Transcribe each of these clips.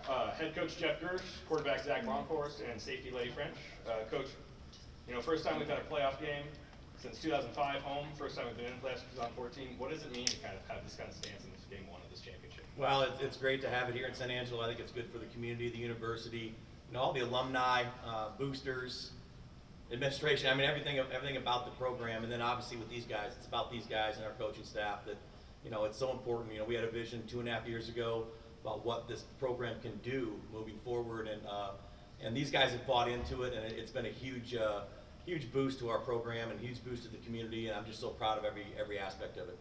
Head coach Jeff Girsch, quarterback Zach Bronkhorst, and safety Leddy French. Coach, first time we've had a playoff game since 2005 home, first time we've been in the playoffs since 2014. What does it mean to kind of have this kind of stance in this game one of this championship? Well, it's great to have it here in San Angelo. I think it's good for the community, the university, all the alumni, boosters, administration. I mean, everything about the program. And then obviously with these guys, it's about these guys and our coaching staff that, it's so important. We had a vision 2.5 years ago about what this program can do moving forward, and these guys have bought into it, and it's been a huge boost to our program and huge boost to the community, and I'm just so proud of every aspect of it.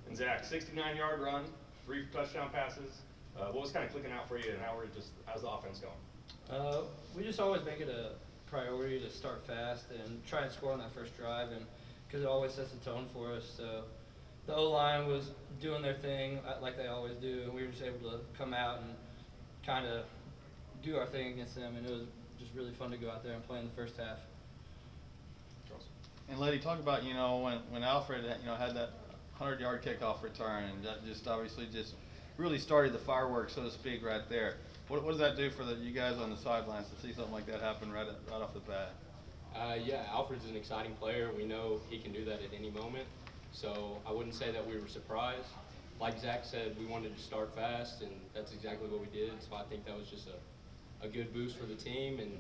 And Zach, 69-yard run, 3 touchdown passes. What was kind of clicking out for you, and how's the offense going? We just always make it a priority to start fast and try and score on that first drive, and because it always sets the tone for us. So the O-line was doing their thing like they always do, and we were just able to come out and kind of do our thing against them, and it was just really fun to go out there and play in the first half. And Leddy, talk about when Alfred had that 100-yard kickoff return, and that just obviously just really started the fireworks, so to speak, right there. What does that do for you guys on the sidelines to see something like that happen right off the bat? Yeah, Alfred's an exciting player. We know he can do that at any moment. So I wouldn't say that we were surprised. Like Zach said, we wanted to start fast, and that's exactly what we did. So I think that was just a good boost for the team, and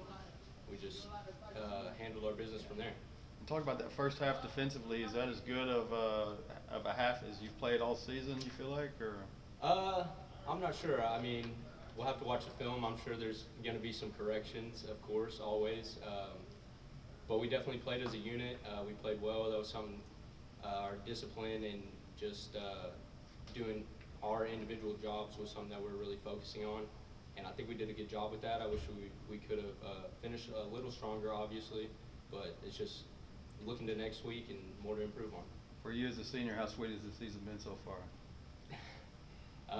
we just handled our business from there. Talk about that first half defensively. Is that as good of a half as you've played all season, you feel like? Or I'm not sure. I mean, we'll have to watch the film. I'm sure there's going to be some corrections, of course, always. But we definitely played as a unit. We played well. That was something, our discipline and just doing our individual jobs was something that we're really focusing on. And I think we did a good job with that. I wish we could have finished a little stronger, obviously. But it's just looking to next week and more to improve on. For you as a senior, how sweet has the season been so far?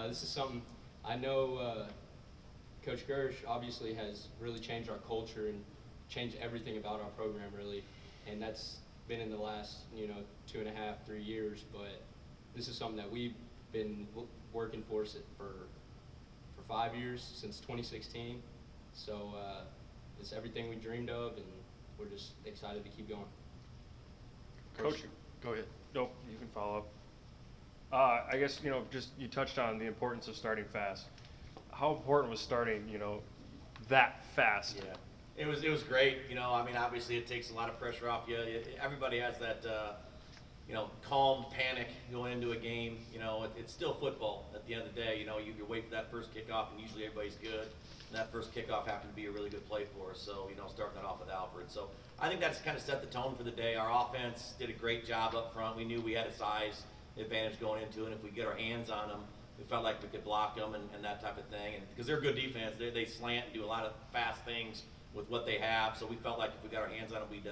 This is something I know Coach Girsch obviously has really changed our culture and changed everything about our program, really. And that's been in the last 2.5, 3 years. But this is something that we've been working for 5 years, since 2016. So it's everything we dreamed of, and we're just excited to keep going. Coach, go ahead. Nope, you can follow up. I guess, just you touched on the importance of starting fast. How important was starting, that fast? Yeah, it was great. I mean, obviously it takes a lot of pressure off you. Everybody has that, calmed panic going into a game. It's still football at the end of the day. You wait for that first kickoff, and usually everybody's good. And that first kickoff happened to be a really good play for us. So, starting that off with Alfred. So I think that's kind of set the tone for the day. Our offense did a great job up front. We knew we had a size advantage going into it. And if we get our hands on them, we felt like we could block them and that type of thing. And because they're a good defense, they slant and do a lot of fast things with what they have. So we felt like if we got our hands on them, we'd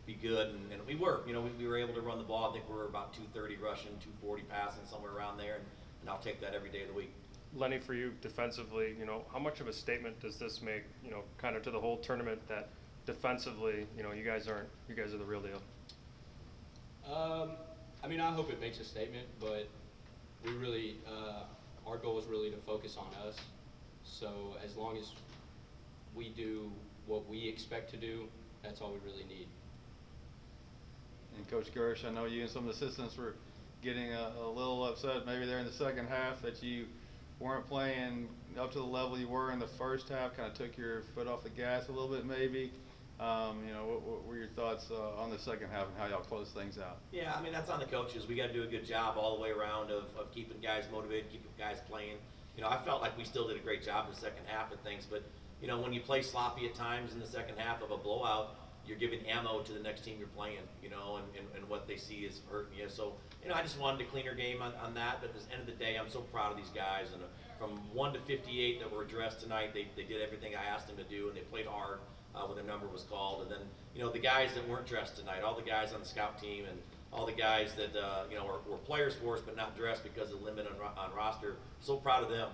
be good. And we were. We were able to run the ball. I think we were about 230 rushing, 240 passing, somewhere around there. And I'll take that every day of the week. Lenny, for you defensively, how much of a statement does this make, kind of to the whole tournament that defensively, you guys are the real deal? I mean, I hope it makes a statement, but we really, our goal is really to focus on us. So as long as we do what we expect to do, that's all we really need. And Coach Girsch, I know you and some of the assistants were getting a little upset maybe there in the second half that you weren't playing up to the level you were in the first half, kind of took your foot off the gas a little bit maybe. What were your thoughts on the second half and how y'all close things out? Yeah, I mean, that's on the coaches. We got to do a good job all the way around of keeping guys motivated, keeping guys playing. I felt like we still did a great job in the second half of things, but, when you play sloppy at times in the second half of a blowout, you're giving ammo to the next team you're playing, and what they see is hurting you. So, I just wanted a cleaner game on that, but at the end of the day, I'm so proud of these guys. And from 1 to 58 that were addressed tonight, they did everything I asked them to do, and they played hard when their number was called. And then, the guys that weren't dressed tonight, all the guys on the scout team and all the guys that, were players for us but not dressed because of the limit on roster, so proud of them,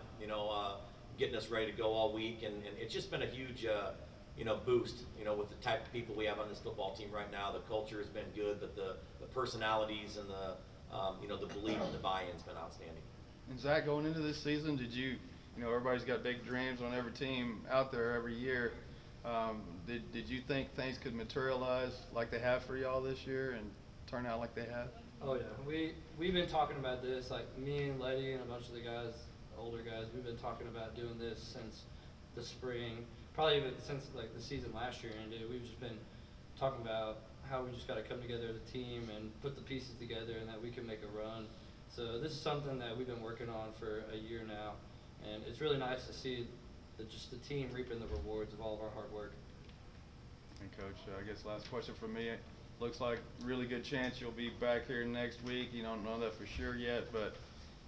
getting us ready to go all week. And it's just been a huge boost, with the type of people we have on this football team right now. The culture has been good, but the personalities and the belief and the buy-in's been outstanding. And Zach, going into this season, did you you know, everybody's got big dreams on every team out there every year. Did you think things could materialize like they have for y'all this year and turn out like they have? Oh yeah, we've been talking about this, like me and Leddy and a bunch of the guys, older guys. We've been talking about doing this since the spring, probably even since like the season last year ended. We've just been talking about how we just got to come together as a team and put the pieces together, and that we can make a run. So this is something that we've been working on for a year now, and it's really nice to see just the team reaping the rewards of all of our hard work. And Coach, I guess last question from me. Looks like really good chance you'll be back here next week. You don't know that for sure yet, but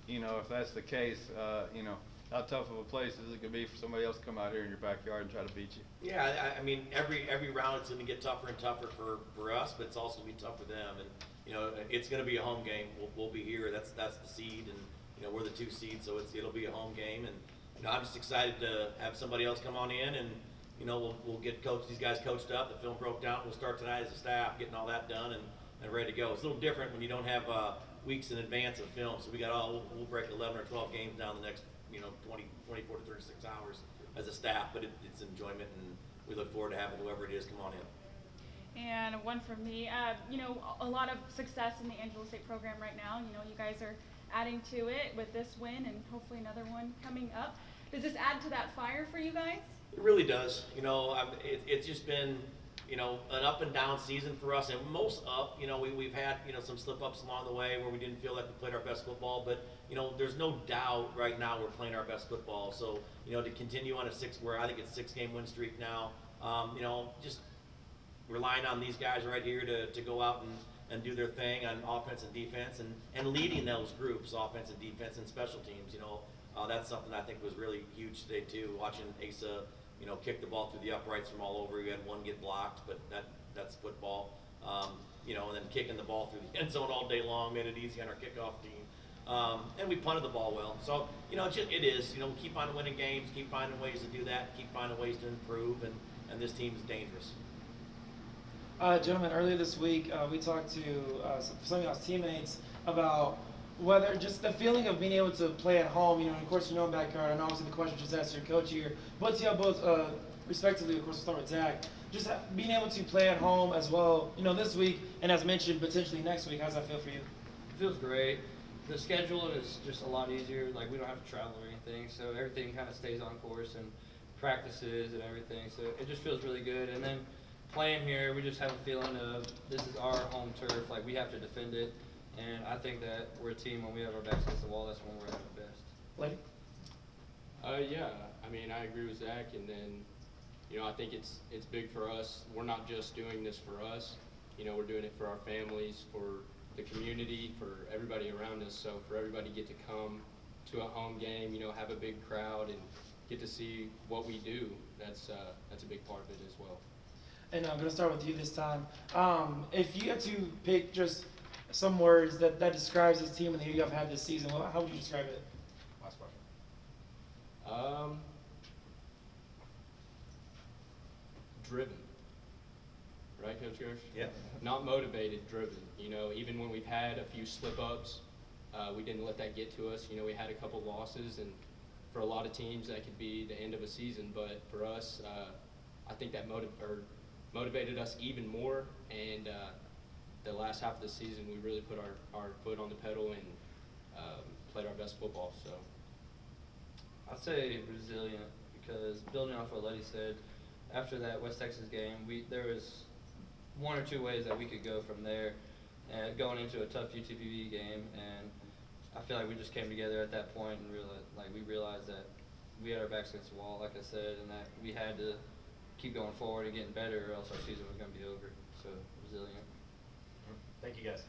you know, if that's the case, you know, how tough of a place is it going to be for somebody else to come out here in your backyard and try to beat you? Yeah, I mean, every round it's going to get tougher and tougher for us, but it's also going to be tough for them. And you know, it's going to be a home game. We'll be here. That's the seed, and you know, we're the 2 seed, so it'll be a home game. And you know, I'm just excited to have somebody else come on in, and you know, we'll get these guys coached up. The film broke down. We'll start tonight as a staff, getting all that done and ready to go. It's a little different when you don't have weeks in advance of film. So we'll break 11 or 12 games down the next 24 to 36 hours as a staff. But it's enjoyment, and we look forward to having whoever it is come on in. And one from me, you know, a lot of success in the Angelo State program right now. You know, you guys are adding to it with this win and hopefully another one coming up. Does this add to that fire for you guys? It really does. You know, it's just been, you know, an up and down season for us, and most up. You know, we've had, you know, some slip ups along the way where we didn't feel like we played our best football, but you know, there's no doubt right now we're playing our best football. So you know, to continue on I think it's 6-game win streak now. You know, just relying on these guys right here to go out and do their thing on offense and defense, and leading those groups, offense and defense and special teams. You know, that's something I think was really huge today too. Watching Asa, you know, kick the ball through the uprights from all over. We had one get blocked, but that's football. You know, and then kicking the ball through the end zone all day long made it easy on our kickoff team. And we punted the ball well. So, you know, it is. You know, keep on winning games, keep finding ways to do that, keep finding ways to improve, and this team is dangerous. Gentlemen, earlier this week, we talked to some of y'all's teammates about whether just the feeling of being able to play at home, you know, and of course, you know, backyard, and obviously the question just asked your coach here, but to y'all both, respectively, of course, we'll start with Zach, just being able to play at home as well, you know, this week, and as mentioned, potentially next week, how does that feel for you? It feels great. The schedule is just a lot easier. Like, we don't have to travel or anything, so everything kind of stays on course, and practices and everything, so it just feels really good. And then playing here, we just have a feeling of this is our home turf, like we have to defend it. And I think that we're a team when we have our backs against the wall, that's when we're at our best. Leddy? Yeah, I mean, I agree with Zach, and then, you know, I think it's big for us. We're not just doing this for us. You know, we're doing it for our families, for the community, for everybody around us. So for everybody to get to come to a home game, you know, have a big crowd and get to see what we do, that's a big part of it as well. And I'm going to start with you this time. If you had to pick just some words that describes this team and the year you have had this season, how would you describe it? Last question. Driven. Right, Coach Girsch? Yeah. Not motivated, driven. You know, even when we've had a few slip-ups, we didn't let that get to us. You know, we had a couple losses, and for a lot of teams, that could be the end of a season. But for us, I think that motivated us even more. And the last half of the season, we really put our foot on the pedal and played our best football. So I'd say resilient, because building off what Leddy said, after that West Texas game, there was one or two ways that we could go from there, and going into a tough UTPB game, and I feel like we just came together at that point and realized that we had our backs against the wall, like I said, and that we had to keep going forward and getting better, or else our season was going to be over. So resilient. Thank you guys.